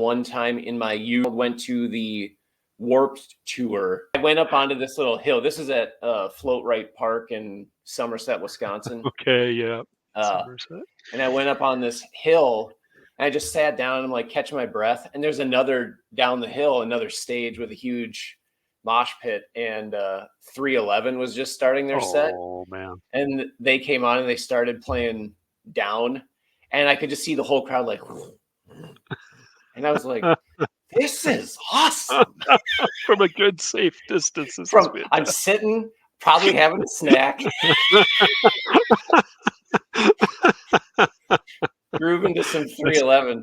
one time in my youth, went to the Warped Tour. I went up onto this little hill. This is at Float Right Park in Somerset, Wisconsin. Okay, yeah. Somerset. And I went up on this hill and I just sat down and I'm like catching my breath. And there's another down the hill, another stage with a huge mosh pit, and 311 was just starting their set. Oh man. And they came on and they started playing Down. And I could just see the whole crowd like, and I was like, this is awesome. From a good, safe distance. I'm sitting, probably having a snack, grooving to some 311.